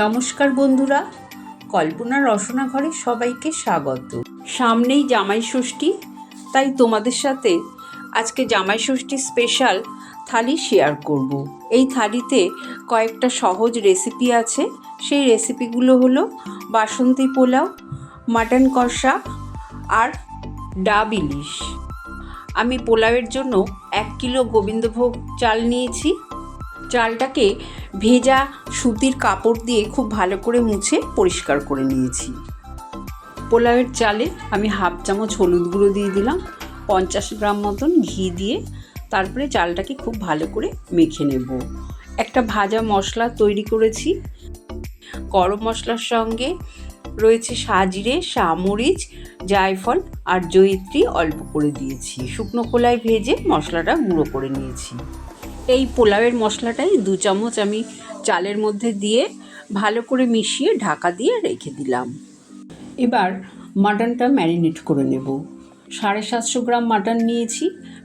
নমস্কার বন্ধুরা, কল্পনা রসনা ঘরে সবাইকে স্বাগত। সামনেই জামাই ষষ্ঠী, তাই তোমাদের সাথে আজকে জামাই ষষ্ঠী স্পেশাল থালি শেয়ার করব। এই থালিতে কয়েকটা সহজ রেসিপি আছে। সেই রেসিপিগুলো হলো বাসন্তী পোলাও, মাটন কষা আর ডাব ইলিশ। আমি পোলাওয়ের জন্য 1 কিলো গোবিন্দভোগ চাল নিয়েছি। চালটাকে ভেজা সুতির কাপড় দিয়ে খুব ভালো করে মুছে পরিষ্কার করে নিয়েছি। পোলাওয়ের চালে আমি 1/2 চামচ হলুদ গুঁড়ো দিয়ে দিলাম, 50 গ্রাম মতন ঘি দিয়ে তারপরে চালটাকে খুব ভালো করে মেখে নেব। একটা ভাজা মশলা তৈরি করেছি। গরম মশলার সঙ্গে রয়েছে সাজিরে, সামরিচ, জায়ফল আর জয়িত্রী অল্প করে দিয়েছি। শুকনো খোলায় ভেজে মশলাটা গুঁড়ো করে নিয়েছি। এই পোলাওয়ের মশলাটাই 2 চামচ আমি চালের মধ্যে দিয়ে ভালো করে মিশিয়ে ঢাকা দিয়ে রেখে দিলাম। এবার মাটনটা ম্যারিনেট করে নেব। 750 গ্রাম মাটন নিয়েছি,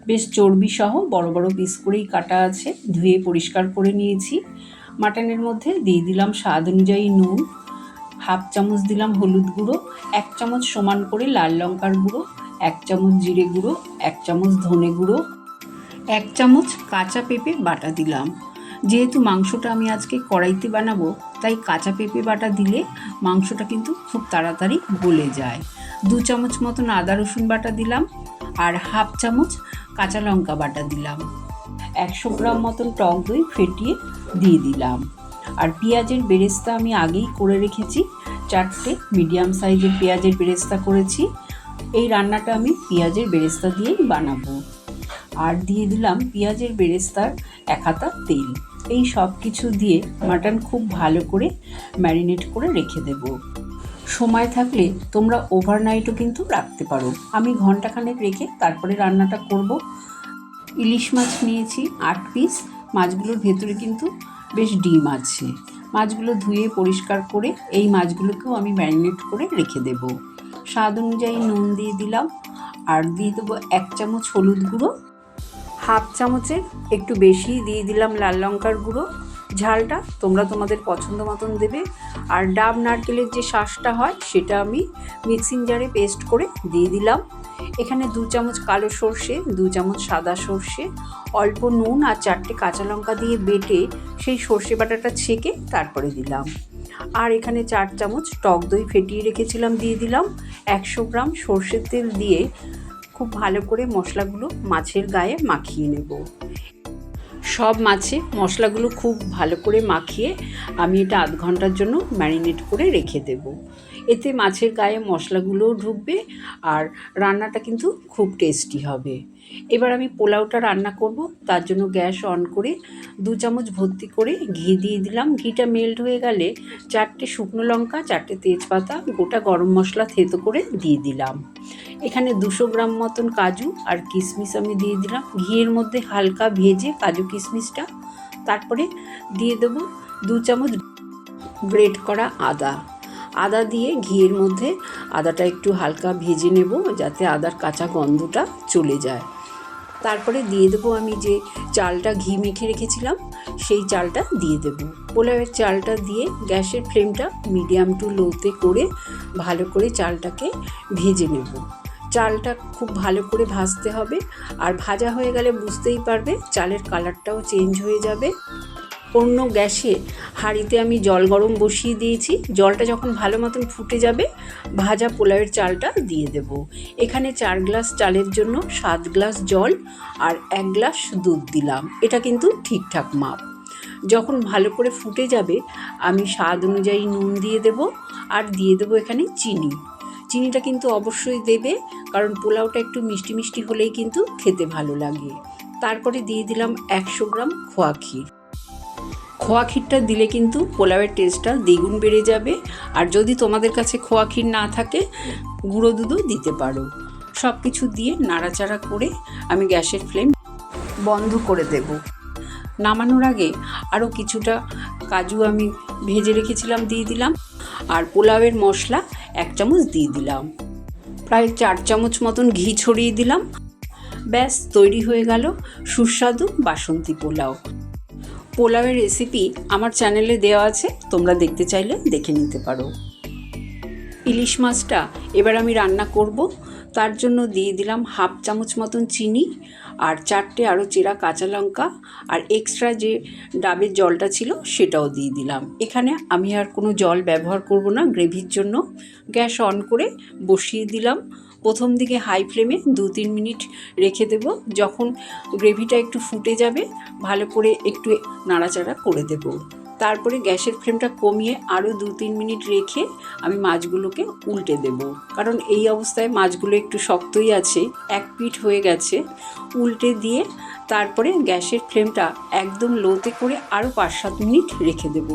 বেশ চর্বি সহ বড় বড় পিস করেই কাটা আছে, ধুয়ে পরিষ্কার করে নিয়েছি। মাটনের মধ্যে দিয়ে দিলাম স্বাদ অনুযায়ী নুন, 1/2 চামচ দিলাম হলুদ গুঁড়ো, 1 চামচ সমান করে লাল লঙ্কার গুঁড়ো, 1 চামচ জিরে গুঁড়ো, 1 চামচ ধনে গুঁড়ো, 1 চামচ কাঁচা পেঁপে বাটা দিলাম। যেহেতু মাংসটা আমি আজকে কড়াইতে বানাবো, তাই কাঁচা পেঁপে বাটা দিলে মাংসটা কিন্তু খুব তাড়াতাড়ি গলে যায়। 2 চামচ মতন আদা রসুন বাটা দিলাম আর 1/2 চামচ কাঁচা লঙ্কা বাটা দিলাম। 100 গ্রাম মতন টক দই ফেটিয়ে দিয়ে দিলাম। আর পেঁয়াজের বেরেস্তা আমি আগেই করে রেখেছি, 4টে মিডিয়াম সাইজের পেঁয়াজের বেরেস্তা করেছি। এই রান্নাটা আমি পেঁয়াজের বেরেস্তা দিয়েই বানাবো। আর দিয়ে দিলাম পেঁয়াজের বেরেস্তার 1 হাতা তেল। এই সব কিছু দিয়ে মাটন খুব ভালো করে ম্যারিনেট করে রেখে দেব। সময় থাকলে তোমরা ওভারনাইটও কিন্তু রাখতে পারো। আমি ঘন্টাখানেক রেখে তারপরে রান্নাটা করব। ইলিশ মাছ নিয়েছি 8 পিস। মাছগুলোর ভেতরে কিন্তু বেশ ডিম আছে। মাছগুলো ধুয়ে পরিষ্কার করে এই মাছগুলোকেও আমি ম্যারিনেট করে রেখে দেব। স্বাদ অনুযায়ী নুন দিয়ে দিলাম আর দিয়ে দেবো 1 চামচ হলুদ গুঁড়ো, 1/2 চামচের একটু বেশি দিয়ে দিলাম লাল লঙ্কার গুঁড়ো। ঝালটা তোমরা তোমাদের পছন্দ মতন দেবে। আর ডাব নারকেলের যে শাঁসটা হয় সেটা আমি মিক্সিং জারে পেস্ট করে দিয়ে দিলাম। এখানে 2 চামচ কালো সর্ষে, 2 চামচ সাদা সর্ষে, অল্প নুন আর 4টে কাঁচা লঙ্কা দিয়ে বেটে সেই সর্ষে বাটাটা ছেঁকে তারপরে দিলাম। আর এখানে 4 চামচ টক দই ফেটিয়ে রেখেছিলাম দিয়ে দিলাম। 100 গ্রাম সর্ষের তেল দিয়ে খুব ভালো করে মশলাগুলো মাছের গায়ে মাখিয়ে নেব। সব মাছে মশলাগুলো খুব ভালো করে মাখিয়ে আমি এটা আধ ঘন্টার জন্য ম্যারিনেট করে রেখে দেব। এতে মাছের গায়ে মশলাগুলোও ঢুকবে আর রান্নাটা কিন্তু খুব টেস্টি হবে। এবার আমি পোলাওটা রান্না করব। তার জন্য গ্যাস অন করে 2 চামচ ভর্তি করে ঘি দিয়ে দিলাম। ঘিটা মেল্ট হয়ে গেলে 4টে শুকনো লঙ্কা, 4টে তেজপাতা, গোটা গরম মশলা থেতো করে দিয়ে দিলাম। এখানে 200 গ্রাম মতন কাজু আর কিশমিশ আমি দিয়ে দিলাম। ঘিয়ের মধ্যে হালকা ভেজে কাজু কিশমিশটা, তারপরে দিয়ে দেবো 2 চামচ গ্রেট করা আদা দিয়ে ঘিয়ের মধ্যে আদাটা একটু হালকা ভেজে নেব, যাতে আদার কাঁচা গন্ধটা চলে যায়। তারপরে দিয়ে দেবো আমি যে চালটা ঘি মেখে রেখেছিলাম, সেই চালটা দিয়ে দেবো। পোলাওয়ের চালটা দিয়ে গ্যাসের ফ্লেমটা মিডিয়াম টু লোতে করে ভালো করে চালটাকে ভেজে নেব। চালটা খুব ভালো করে ভাজতে হবে, আর ভাজা হয়ে গেলে বুঝতেই পারবে চালের কালারটাও চেঞ্জ হয়ে যাবে। অন্য গ্যাসে হাঁড়িতে আমি জল গরম বসিয়ে দিয়েছি। জলটা যখন ভালো মতন ফুটে যাবে, ভাজা পোলাওয়ের চালটা দিয়ে দেব। এখানে 4 গ্লাস চালের জন্য 7 গ্লাস জল আর 1 গ্লাস দুধ দিলাম। এটা কিন্তু ঠিকঠাক মাপ। যখন ভালো করে ফুটে যাবে, আমি স্বাদ অনুযায়ী নুন দিয়ে দেব আর দিয়ে দেবো এখানে চিনিটা কিন্তু অবশ্যই দেবে, কারণ পোলাওটা একটু মিষ্টি মিষ্টি হলেই কিন্তু খেতে ভালো লাগে। তারপরে দিয়ে দিলাম 100 গ্রাম খোয়া ক্ষীরটা দিলে কিন্তু পোলাওয়ের টেস্টটা দ্বিগুণ বেড়ে যাবে। আর যদি তোমাদের কাছে খোয়া ক্ষীর না থাকে, গুঁড়ো দুধও দিতে পারো। সব কিছু দিয়ে নাড়াচাড়া করে আমি গ্যাসের ফ্লেম বন্ধ করে দেব। নামানোর আগে আরও কিছুটা কাজু আমি ভেজে রেখেছিলাম দিয়ে দিলাম, আর পোলাওয়ের মশলা 1 চামচ দিয়ে দিলাম। প্রায় 4 চামচ মতন ঘি ছড়িয়ে দিলাম। ব্যাস তৈরি হয়ে গেল সুস্বাদু বাসন্তী পোলাও। পোলাওয়ের রেসিপি আমার চ্যানেলে দেওয়া আছে, তোমরা দেখতে চাইলে দেখে নিতে পারো। ইলিশ মাছটা এবার আমি রান্না করব। তার জন্য দিয়ে দিলাম 1/2 চামচ মতন চিনি আর 4টে আরও চেরা কাঁচা লঙ্কা, আর এক্সট্রা যে ডাবের জলটা ছিল সেটাও দিয়ে দিলাম। এখানে আমি আর কোনো জল ব্যবহার করব না গ্রেভির জন্য। গ্যাস অন করে বসিয়ে দিলাম। প্রথম দিকে হাই ফ্লেমে 2-3 মিনিট রেখে দেব। যখন গ্রেভিটা একটু ফুটে যাবে ভালো করে একটু নাড়াচাড়া করে দেব। তারপরে গ্যাসের ফ্লেমটা কমিয়ে আরও 2-3 মিনিট রেখে আমি মাছগুলোকে উল্টে দেব, কারণ এই অবস্থায় মাছগুলো একটু শক্তই আছে, এক পিঠ হয়ে গেছে। উল্টে দিয়ে তারপরে গ্যাসের ফ্লেমটা একদম লোতে করে আরও 5-7 মিনিট রেখে দেব,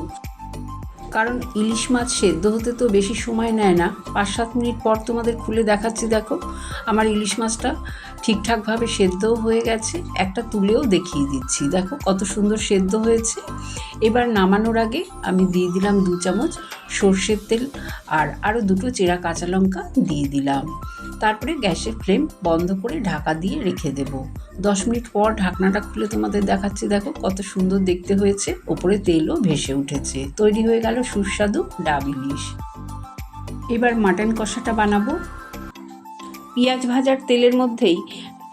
কারণ ইলিশ মাছ সেদ্ধ হতে তো বেশি সময় নেয় না। 5-7 মিনিট পর তোমাদের খুলে দেখাচ্ছি। দেখো আমার ইলিশ মাছটা ঠিকঠাকভাবে সেদ্ধও হয়ে গেছে, একটা তুলেও দেখিয়ে দিচ্ছি। দেখো কত সুন্দর সেদ্ধ হয়েছে। এবার নামানোর আগে আমি দিয়ে দিলাম 2 চামচ সর্ষের তেল আর আরও 2টো চেরা কাঁচা লঙ্কা দিয়ে দিলাম। তারপরে গ্যাসের ফ্লেম বন্ধ করে ঢাকা দিয়ে রেখে দেব। 10 মিনিট পর ঢাকনাটা খুলে তোমাদের দেখাচ্ছি। দেখো কত সুন্দর দেখতে হয়েছে, ওপরে তেলও ভেসে উঠেছে। তৈরি হয়ে গেল সুস্বাদু ডাব ইলিশ। এবার মাটন কষাটা বানাবো। পেঁয়াজ ভাজার তেলের মধ্যেই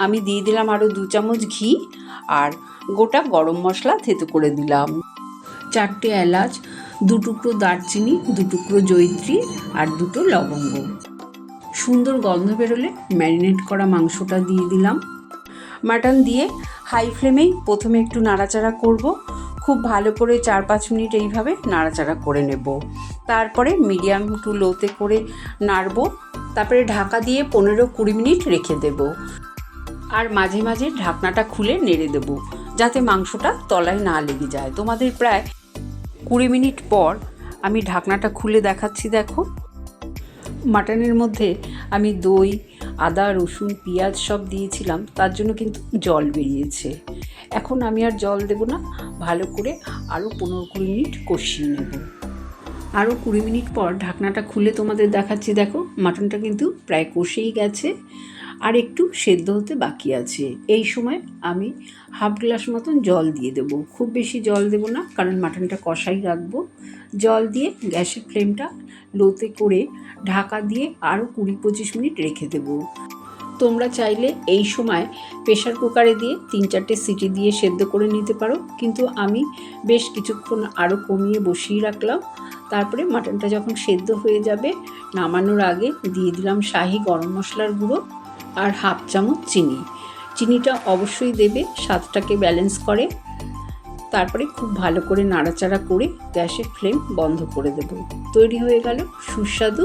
আমি দিয়ে দিলাম আরও 2 চামচ ঘি আর গোটা গরম মশলা থেতো করে দিলাম। 4টে এলাচ, 2 টুকরো দারচিনি, 2 টুকরো জয়িত্রী আর 2টো লবঙ্গ। সুন্দর গন্ধ বেরোলে ম্যারিনেট করা মাংসটা দিয়ে দিলাম। মাটন দিয়ে হাই ফ্লেমেই প্রথমে একটু নাড়াচাড়া করব। খুব ভালো করে 4-5 মিনিট এইভাবে নাড়াচাড়া করে নেব। তারপরে মিডিয়াম টু লোতে করে নাড়ব। তারপরে ঢাকা দিয়ে 15-20 মিনিট রেখে দেব, আর মাঝে মাঝে ঢাকনাটা খুলে নেড়ে দেব যাতে মাংসটা তলায় না লেগে যায়। তোমাদের প্রায় 20 মিনিট পর আমি ঢাকনাটা খুলে দেখাচ্ছি। দেখো মাটনের মধ্যে আমি দই, আদা, রসুন, পেঁয়াজ সব দিয়েছিলাম, তার জন্য কিন্তু জল বেরিয়েছে। এখন আমি আর জল দেব না, ভালো করে আরও 15-20 মিনিট কষিয়ে নেব। আরও 20 মিনিট পর ঢাকনাটা খুলে তোমাদের দেখাচ্ছি। দেখো মাটনটা কিন্তু প্রায় কষেই গেছে, আর একটু সেদ্ধ হতে বাকি আছে। এই সময় আমি 1/2 গ্লাস মতন জল দিয়ে দেবো। খুব বেশি জল দেব না, কারণ মাটনটা কষাই রাখবো। জল দিয়ে গ্যাসের ফ্লেমটা লোতে করে ঢাকা দিয়ে আরও 20-25 মিনিট রেখে দেবো। তোমরা চাইলে এই সময় প্রেশার কুকারে দিয়ে 3-4টে সিটি দিয়ে সেদ্ধ করে নিতে পারো, কিন্তু আমি বেশ কিছুক্ষণ আরও কমিয়ে বসিয়ে রাখলাম। তারপরে মাটনটা যখন সেদ্ধ হয়ে যাবে নামানোর আগে দিয়ে দিলাম শাহি গরম মশলার গুঁড়ো আর 1/2 চামচ চিনি। চিনিটা অবশ্যই দেবে, স্বাদটাকে ব্যালেন্স করে। তারপরে খুব ভালো করে নাড়াচাড়া করে গ্যাসের ফ্লেম বন্ধ করে দেব। তৈরি হয়ে গেল সুস্বাদু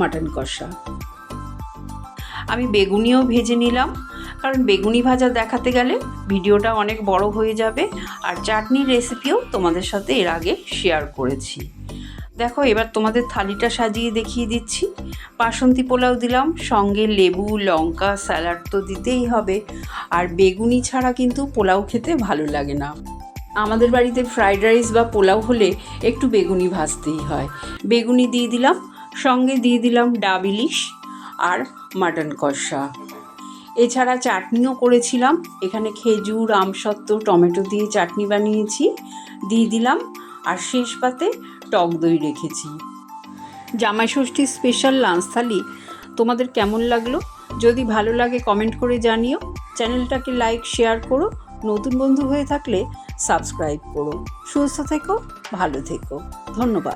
মাটন কষা। আমি বেগুনিও ভেজে নিলাম, কারণ বেগুনি ভাজা দেখাতে গেলে ভিডিওটা অনেক বড় হয়ে যাবে। আর চাটনির রেসিপিও তোমাদের সাথে এর আগে শেয়ার করেছি। দেখো এবার তোমাদের থালিটা সাজিয়ে দেখিয়ে দিচ্ছি। বাসন্তী পোলাও দিলাম, সঙ্গে লেবু, লঙ্কা, স্যালাড তো দিতেই হবে। আর বেগুনি ছাড়া কিন্তু পোলাও খেতে ভালো লাগে না। আমাদের বাড়িতে ফ্রাইড রাইস বা পোলাও হলে একটু বেগুনি ভাজতেই হয়। বেগুনি দিয়ে দিলাম, সঙ্গে দিয়ে দিলাম ডাব ইলিশ আর মাটন কষা। এছাড়া চাটনিও করেছিলাম। এখানে খেজুর, আমসত্ত্ব, টমেটো দিয়ে চাটনি বানিয়েছি, দিয়ে দিলাম। আর শেষ পাতে টক দই রেখেছি। জামাই ষষ্ঠীর স্পেশাল লাঞ্চ থালি তোমাদের কেমন লাগলো? যদি ভালো লাগে কমেন্ট করে জানিও। চ্যানেলটাকে লাইক, শেয়ার করো। নতুন বন্ধু হয়ে থাকলে সাবস্ক্রাইব করো। সুস্থ থেকো, ভালো থেকো। ধন্যবাদ।